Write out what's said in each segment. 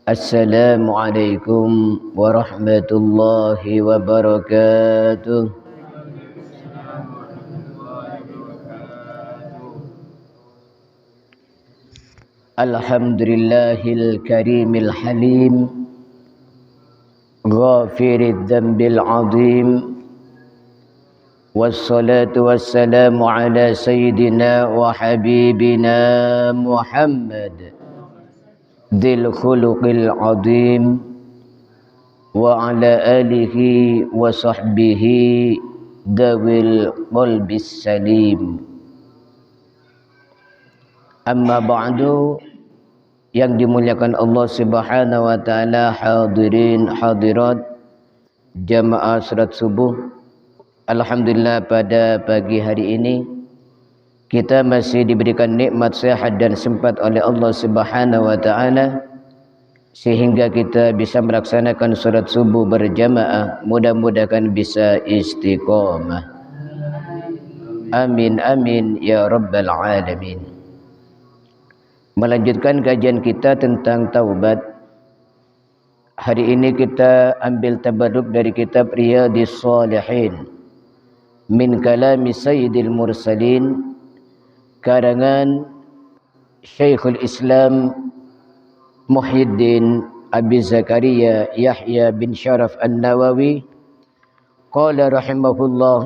Assalamualaikum warahmatullahi wabarakatuh. Alhamdulillahil karimil halim, ghafirid dzambil azim, wassalatu wassalamu ala sayyidina wa habibina Muhammad dzil khuluqil azim wa ala alihi wa sahbihi dawil qalbis salim. Amma ba'du, yang dimuliakan Allah Subhanahu wa taala, hadirin hadirat jamaah salat subuh. Alhamdulillah, pada pagi hari ini kita masih diberikan nikmat sehat dan sempat oleh Allah Subhanahu wa taala sehingga kita bisa melaksanakan salat subuh berjamaah. Mudah-mudahan bisa istiqomah. Amin amin ya rabbal alamin. Melanjutkan kajian kita tentang taubat. Hari ini kita ambil tabarruk dari kitab Riyadhis Shalihin min kalami Sayyidil Mursalin, karangan Syekhul Islam Muhyiddin Abi Zakaria Yahya bin Sharaf An-Nawawi. Qala rahimahullah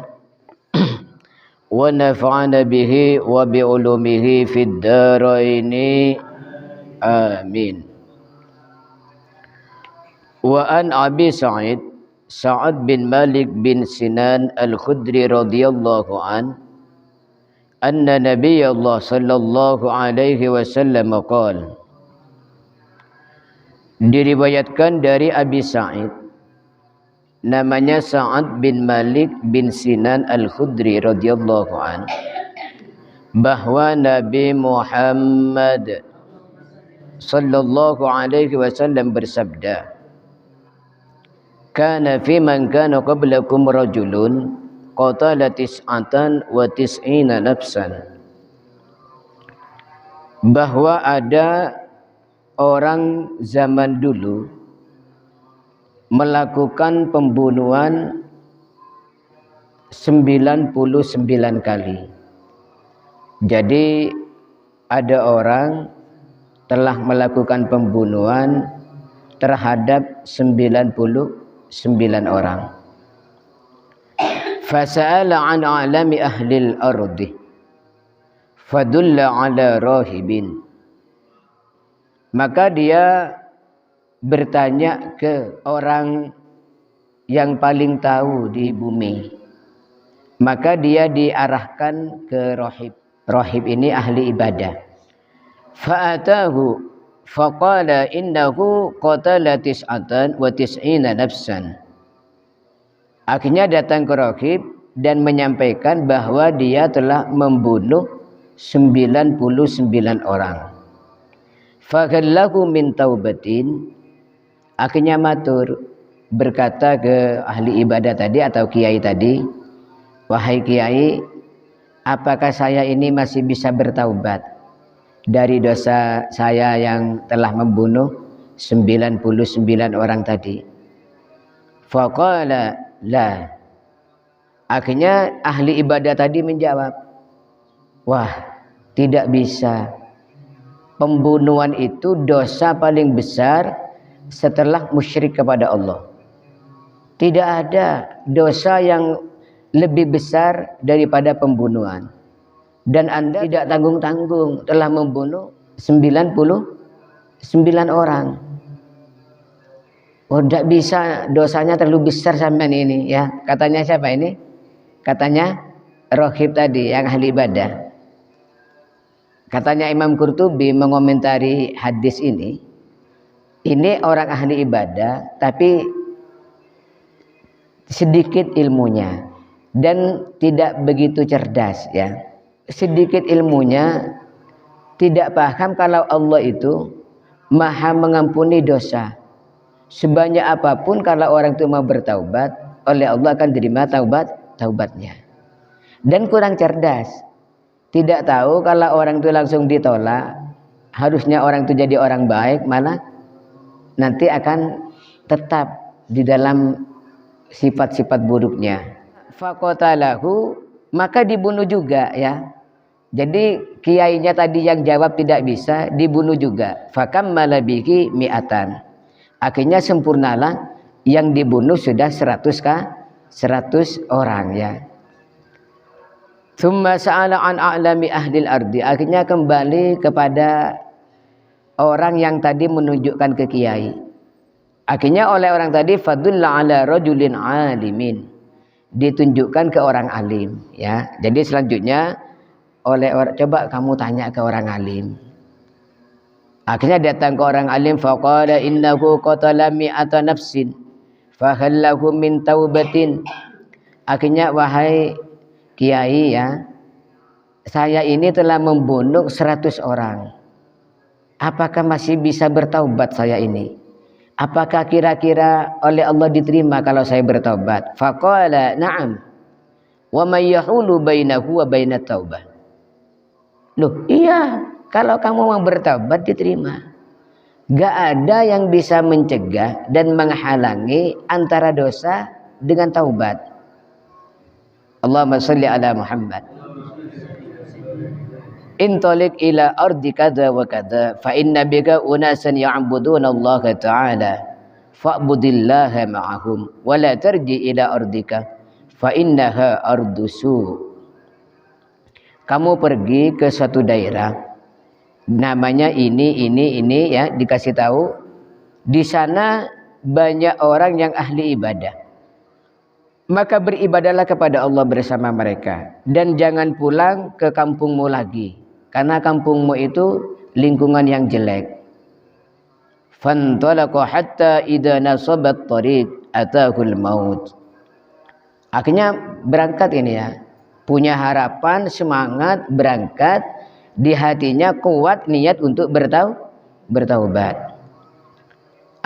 wa nafa'ana bihi wa bi ulumihi fid dharaini amin. Wa an Abi Sa'ad bin Malik bin Sinan Al-Khudri radhiyallahu an anna Nabiyallah sallallahu alaihi wasallam qala, diriwayatkan dari Abi Sa'id, namanya Sa'ad bin Malik bin Sinan Al-Khudri radhiyallahu an, bahwa Nabi Muhammad sallallahu alaihi wasallam bersabda, kana fi man kana qablakum rajulun qatala tis'atan wa tis'ina nafsan, bahwa ada orang zaman dulu melakukan pembunuhan 99 kali. Jadi ada orang telah melakukan pembunuhan terhadap 99 orang. Fasa'ala an a'lami ahlil ardi fadulla ala rahibin, maka dia bertanya ke orang yang paling tahu di bumi, maka dia diarahkan ke rahib. Rahib ini ahli ibadah. Fa'atahu faqala innahu qatala tis'atan wa tis'ina nafsan. Akhirnya datang ke rahib dan menyampaikan bahwa dia telah membunuh 99 orang. Faghallahu min taubatin, akhirnya matur, berkata ke ahli ibadah tadi atau kiai tadi, wahai kiai, apakah saya ini masih bisa bertaubat dari dosa saya yang telah membunuh 99 orang tadi? Faqala la. Akhirnya ahli ibadah tadi menjawab, wah, tidak bisa. Pembunuhan itu dosa paling besar setelah musyrik kepada Allah. Tidak ada dosa yang lebih besar daripada pembunuhan. Dan Anda tidak tanggung-tanggung telah membunuh 99 orang. Oh, tidak bisa, dosanya terlalu besar sampean ini, ya. Katanya siapa ini? Katanya rahib tadi yang ahli ibadah. Katanya Imam Qurtubi mengomentari hadis ini orang ahli ibadah tapi sedikit ilmunya dan tidak begitu cerdas, ya. Sedikit ilmunya, tidak paham kalau Allah itu Maha mengampuni dosa. Sebanyak apapun kalau orang itu mau bertaubat, oleh Allah akan terima taubatnya. Dan kurang cerdas. Tidak tahu kalau orang itu langsung ditolak, harusnya orang itu jadi orang baik, malah nanti akan tetap di dalam sifat-sifat buruknya. Faqatalahu, maka dibunuh juga ya. Jadi kiainya tadi yang jawab tidak bisa, dibunuh juga. Fakammala bihi mi'atan. Akhirnya sempurnalah, yang dibunuh sudah 100 orang ya. Tsumma sa'ala an a'lami ahlil ardi. Akhirnya kembali kepada orang yang tadi menunjukkan ke kiai. Akhirnya oleh orang tadi fadulla ala rajulin alimin. Ditunjukkan ke orang alim ya. Jadi selanjutnya oleh orang, coba kamu tanya ke orang alim. Akhirnya datang ke orang alim, faqala innahu qatala mi'ata nafsin fahal lahu min taubatin. Akhirnya wahai kiai ya, saya ini telah membunuh 100 orang. Apakah masih bisa bertaubat saya ini? Apakah kira-kira oleh Allah diterima kalau saya bertaubat? Faqala na'am. Wa may yahulu bainahu wa bainat taubah. Loh, iya, kalau kamu mau bertaubat diterima. Gak ada yang bisa mencegah dan menghalangi antara dosa dengan taubat. Allahumma shalli ala Muhammad. Intalik ila ardi kada wa kada fa inna bika unasan ya'buduna Allah ta'ala fa'budillaha ma'ahum wa la tarji ila ardika fa innaha ardusu. Kamu pergi ke suatu daerah namanya ini ya, dikasih tahu di sana banyak orang yang ahli ibadah. Maka beribadahlah kepada Allah bersama mereka dan jangan pulang ke kampungmu lagi karena kampungmu itu lingkungan yang jelek. Fantalaqa hatta idza nasabat tariq atahul maut. Akhirnya berangkat ini ya, punya harapan, semangat berangkat, di hatinya kuat niat untuk bertaubat.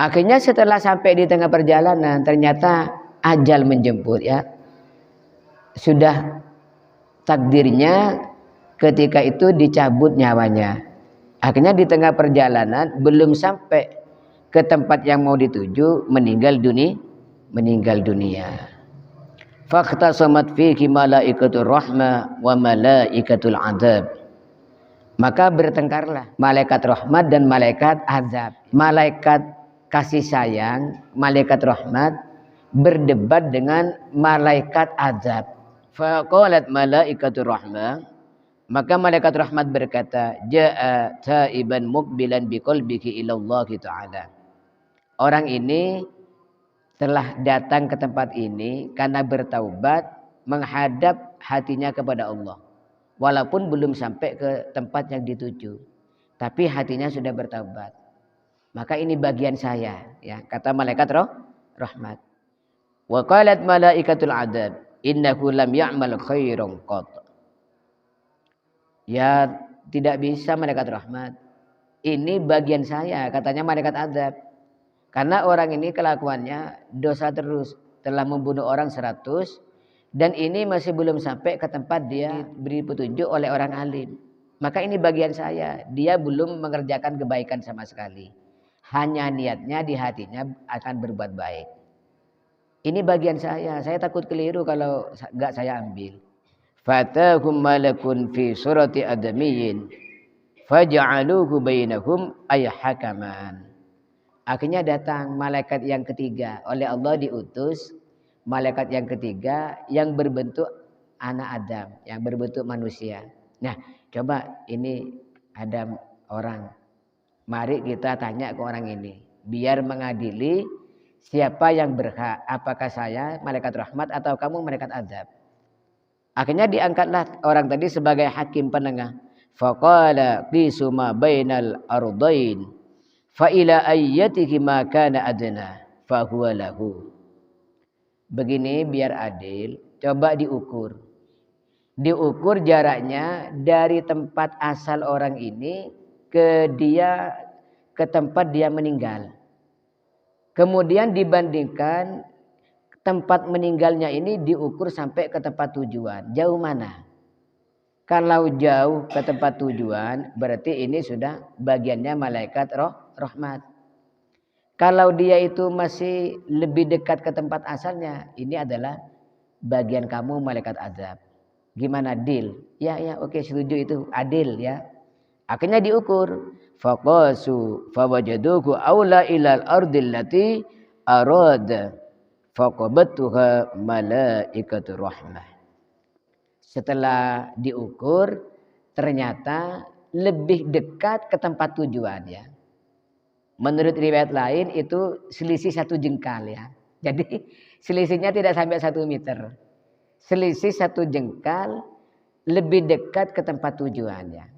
Akhirnya setelah sampai di tengah perjalanan ternyata ajal menjemput ya. Sudah takdirnya ketika itu dicabut nyawanya. Akhirnya di tengah perjalanan belum sampai ke tempat yang mau dituju meninggal dunia. Fakhtasamat fihi malaikatur rahmah wa malaikatul adzab. Maka bertengkarlah malaikat rahmat dan malaikat azab. Malaikat kasih sayang, malaikat rahmat berdebat dengan malaikat azab. Faqalat malaikatur rahmah, maka malaikat rahmat berkata, jaa taiban muqbilan biqalbihi ila Allah taala. Orang ini telah datang ke tempat ini karena bertaubat, menghadap hatinya kepada Allah. Walaupun belum sampai ke tempat yang dituju, tapi hatinya sudah bertaubat. Maka ini bagian saya ya, kata malaikat rahmat. Wa qalat malaikatul adzab innahu lam ya'mal khairan qat. Ya tidak bisa malaikat rahmat. Ini bagian saya, katanya malaikat adzab. Karena orang ini kelakuannya dosa terus, telah membunuh orang 100 dan ini masih belum sampai ke tempat dia beri petunjuk oleh orang alim. Maka ini bagian saya, dia belum mengerjakan kebaikan sama sekali. Hanya niatnya di hatinya akan berbuat baik. Ini bagian saya takut keliru kalau enggak saya ambil. Fatahum malakun fi surati adamiyyin faj'aluhu bainahum ay hakaman. Akhirnya datang malaikat yang ketiga, oleh Allah diutus malaikat yang ketiga yang berbentuk anak Adam, yang berbentuk manusia. Nah, coba ini ada orang. Mari kita tanya ke orang ini biar mengadili siapa yang berhak, apakah saya malaikat rahmat atau kamu malaikat azab. Akhirnya diangkatlah orang tadi sebagai hakim penengah. Faqala qisu ma bainal ardain fa ila ayyatihi ma kana adna fa huwa lahu. Begini biar adil, coba diukur. Diukur jaraknya dari tempat asal orang ini ke tempat dia meninggal. Kemudian dibandingkan tempat meninggalnya ini diukur sampai ke tempat tujuan. Jauh mana? Kalau jauh ke tempat tujuan berarti ini sudah bagiannya malaikat rahmat. Kalau dia itu masih lebih dekat ke tempat asalnya, ini adalah bagian kamu malaikat azab. Gimana deal? Ya oke setuju itu adil ya. Akhirnya diukur. Faqasu fawajaduhu aula ilal ardil lati arada faqabattuha malaikatur rahmah. Setelah diukur ternyata lebih dekat ke tempat tujuannya. Menurut riwayat lain itu selisih 1 jengkal ya. Jadi selisihnya tidak sampai 1 meter. Selisih 1 jengkal lebih dekat ke tempat tujuannya.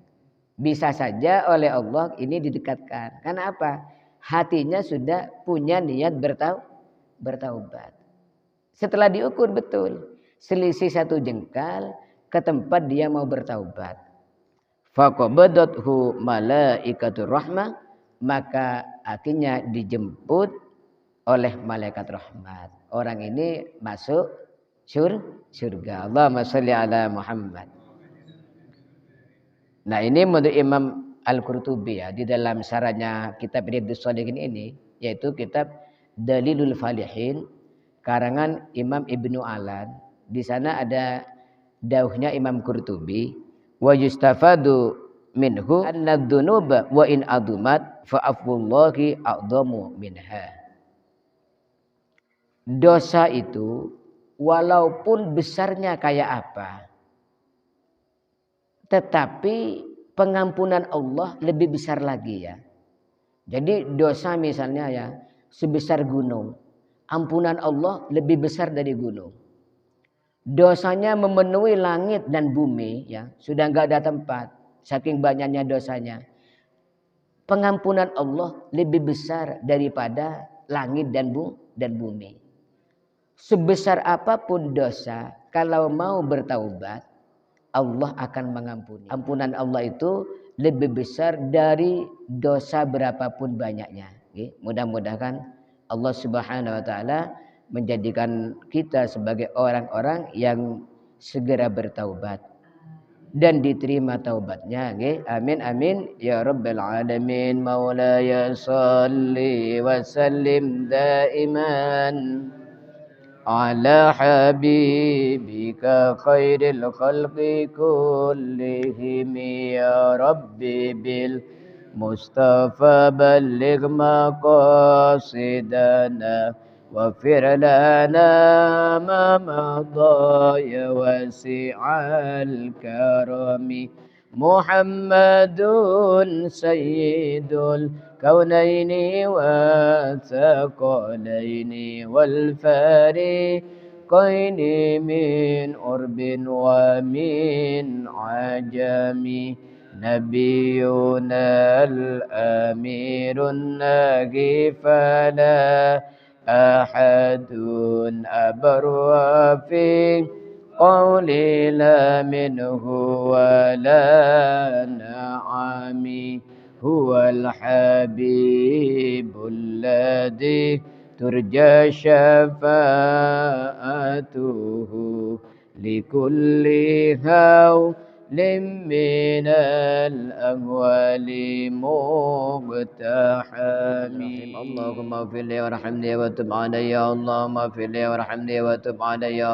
Bisa saja oleh Allah ini didekatkan. Karena apa? Hatinya sudah punya niat bertaubat. Setelah diukur betul. Selisih 1 jengkal ke tempat dia mau bertaubat. Faqabadathu malaikatur rahmah. Maka akhirnya dijemput oleh malaikat rahmat. Orang ini masuk surga. Allahumma sholli ala Muhammad. Nah ini menurut Imam Al-Qurtubi ya. Di dalam syarahnya kitab Riyadhus Shalihin ini. Yaitu kitab Dalilul Falihin. Karangan Imam Ibnu Alan. Di sana ada dauhnya Imam Qurtubi. Wa yustafadu minhu anna dzunuba wa in adumat fa'afullahi a'dhamu minha. Dosa itu walaupun besarnya kayak apa, tetapi pengampunan Allah lebih besar lagi ya. Jadi dosa misalnya ya sebesar gunung, ampunan Allah lebih besar dari gunung. Dosanya memenuhi langit dan bumi ya, sudah enggak ada tempat saking banyaknya dosanya. Pengampunan Allah lebih besar daripada langit dan bumi. Sebesar apapun dosa, kalau mau bertaubat, Allah akan mengampuni. Ampunan Allah itu lebih besar dari dosa berapapun banyaknya. Mudah-mudahan Allah Subhanahu wa taala menjadikan kita sebagai orang-orang yang segera bertaubat dan diterima taubatnya. Amin amin ya rabbal alamin. Maulaya shalli wa sallim daiman ala habibika khairil khalqi kullihim ya rabbi bil mustafa balligh maqasidana waghfir lana ma madha ya wasi'al karami Muhammadun sayyidul kaunaini wa thaqalaini wal fariqaini min urbin wa min ajami nabiyuna al-amirun nagi fala ahadun abarwa fi قولي لا منه ولا نعمي هو الحبيب الذي ترجى شفاعته لكل هول من الأهوال مقتحم اللهم اغفر لي وارحمني وتب علي اللهم اغفر لي وارحمني وتب علي